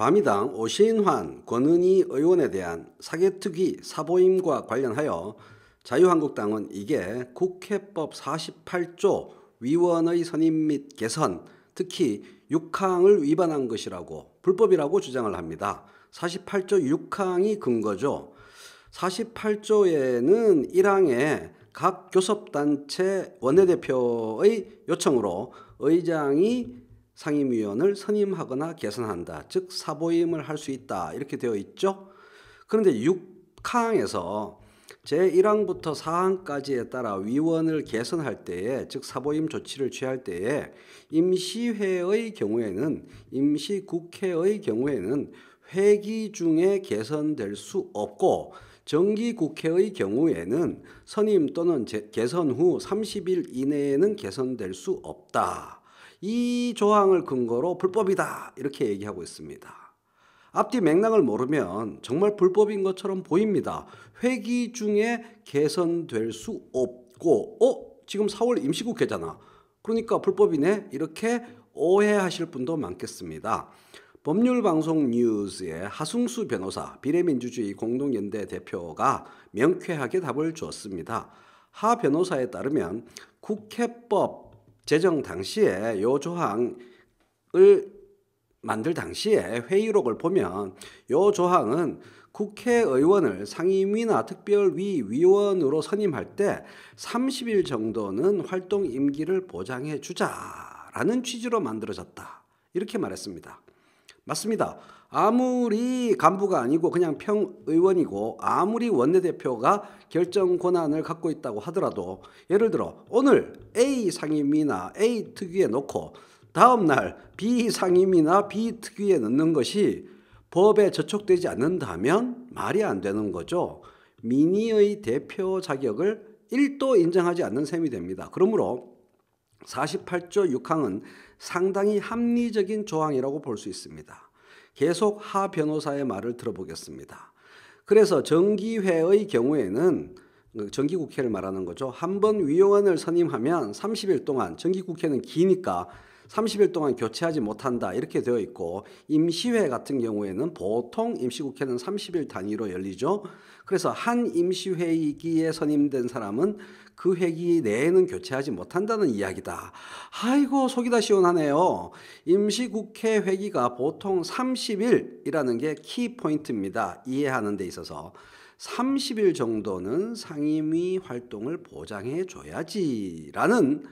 바미당 오신환, 권은희 의원에 대한 사개특위 사보임과 관련하여 자유한국당은 이게 국회법 48조 위원의 선임 및 개선, 특히 6항을 위반한 것이라고 불법이라고 주장을 합니다. 48조 6항이 근거죠. 48조에는 1항에 각 교섭단체 원내대표의 요청으로 의장이 상임위원을 선임하거나 개선한다. 즉 사보임을 할 수 있다. 이렇게 되어 있죠. 그런데 6항에서 제1항부터 4항까지에 따라 위원을 개선할 때에 즉 사보임 조치를 취할 때에 임시회의 경우에는 임시국회의 경우에는 회기 중에 개선될 수 없고 정기국회의 경우에는 선임 또는 개선 후 30일 이내에는 개선될 수 없다. 이 조항을 근거로 불법이다 이렇게 얘기하고 있습니다. 앞뒤 맥락을 모르면 정말 불법인 것처럼 보입니다. 회기 중에 개선될 수 없고 지금 4월 임시국회잖아. 그러니까 불법이네 이렇게 오해하실 분도 많겠습니다. 법률방송 뉴스의 하승수 변호사 비례민주주의 공동연대 대표가 명쾌하게 답을 주었습니다. 하 변호사에 따르면 국회법 제정 당시에 이 조항을 만들 당시에 회의록을 보면 이 조항은 국회의원을 상임위나 특별위 위원으로 선임할 때 30일 정도는 활동 임기를 보장해 주자라는 취지로 만들어졌다. 이렇게 말했습니다. 맞습니다. 아무리 간부가 아니고 그냥 평의원이고 아무리 원내대표가 결정 권한을 갖고 있다고 하더라도 예를 들어 오늘 A 상임위나 A 특위에 놓고 다음 날 B 상임위나 B 특위에 넣는 것이 법에 저촉되지 않는다면 말이 안 되는 거죠. 민의의 대표 자격을 1도 인정하지 않는 셈이 됩니다. 그러므로 48조 6항은 상당히 합리적인 조항이라고 볼 수 있습니다. 계속 하 변호사의 말을 들어보겠습니다. 그래서 정기회의 경우에는 정기국회를 말하는 거죠. 한 번 위원을 선임하면 30일 동안 정기국회는 기니까 30일 동안 교체하지 못한다 이렇게 되어 있고 임시회 같은 경우에는 보통 임시국회는 30일 단위로 열리죠. 그래서 한 임시회기에 선임된 사람은 그 회기 내에는 교체하지 못한다는 이야기다. 아이고 속이 다 시원하네요. 임시국회 회기가 보통 30일이라는 게 키포인트입니다. 이해하는 데 있어서 30일 정도는 상임위 활동을 보장해 줘야지라는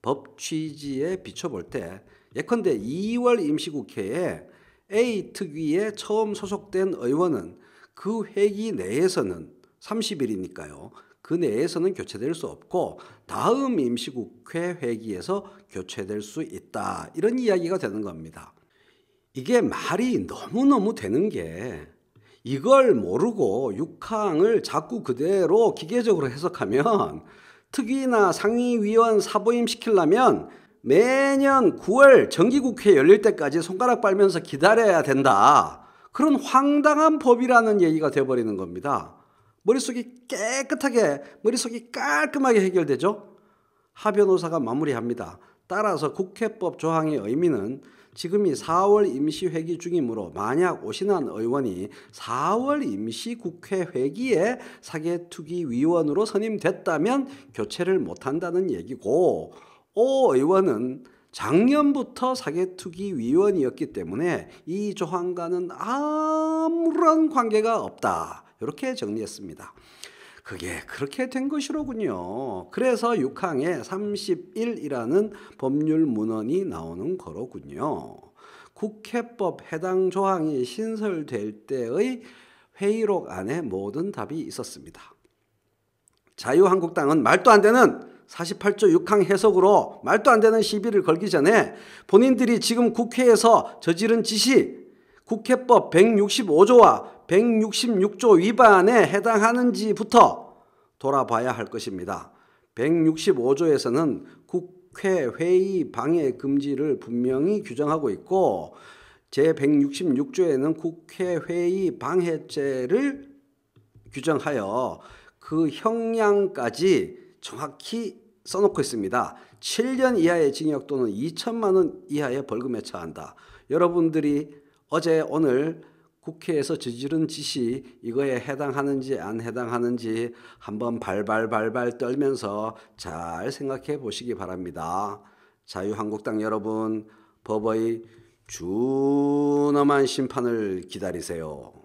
법 취지에 비춰볼 때 예컨대 2월 임시국회에 A 특위에 처음 소속된 의원은 그 회기 내에서는 30일이니까요. 그 내에서는 교체될 수 없고 다음 임시국회 회기에서 교체될 수 있다. 이런 이야기가 되는 겁니다. 이게 말이 너무너무 되는 게 이걸 모르고 6항을 자꾸 그대로 기계적으로 해석하면 특위나 상임위원 사보임 시키려면 매년 9월 정기국회 열릴 때까지 손가락 빨면서 기다려야 된다. 그런 황당한 법이라는 얘기가 되어버리는 겁니다. 머릿속이 깨끗하게, 머릿속이 깔끔하게 해결되죠. 하 변호사가 마무리합니다. 따라서 국회법 조항의 의미는 지금이 4월 임시회기 중이므로 만약 오신환 의원이 4월 임시국회 회기에 사개특위위원으로 선임됐다면 교체를 못한다는 얘기고 오 의원은 작년부터 사개특위위원이었기 때문에 이 조항과는 아무런 관계가 없다. 이렇게 정리했습니다. 그게 그렇게 된 것이로군요. 그래서 6항에 30일이라는 법률 문헌이 나오는 거로군요. 국회법 해당 조항이 신설될 때의 회의록 안에 모든 답이 있었습니다. 자유한국당은 말도 안 되는 48조 6항 해석으로 말도 안 되는 시비를 걸기 전에 본인들이 지금 국회에서 저지른 짓이 국회법 165조와 166조 위반에 해당하는지부터 돌아봐야 할 것입니다. 165조에서는 국회 회의 방해 금지를 분명히 규정하고 있고 제166조에는 국회 회의 방해죄를 규정하여 그 형량까지 정확히 써놓고 있습니다. 7년 이하의 징역 또는 2천만 원 이하의 벌금에 처한다. 여러분들이 어제 오늘 국회에서 저지른 짓이 이거에 해당하는지 안 해당하는지 한번 발발발발 떨면서 잘 생각해 보시기 바랍니다. 자유한국당 여러분, 법의 준엄한 심판을 기다리세요.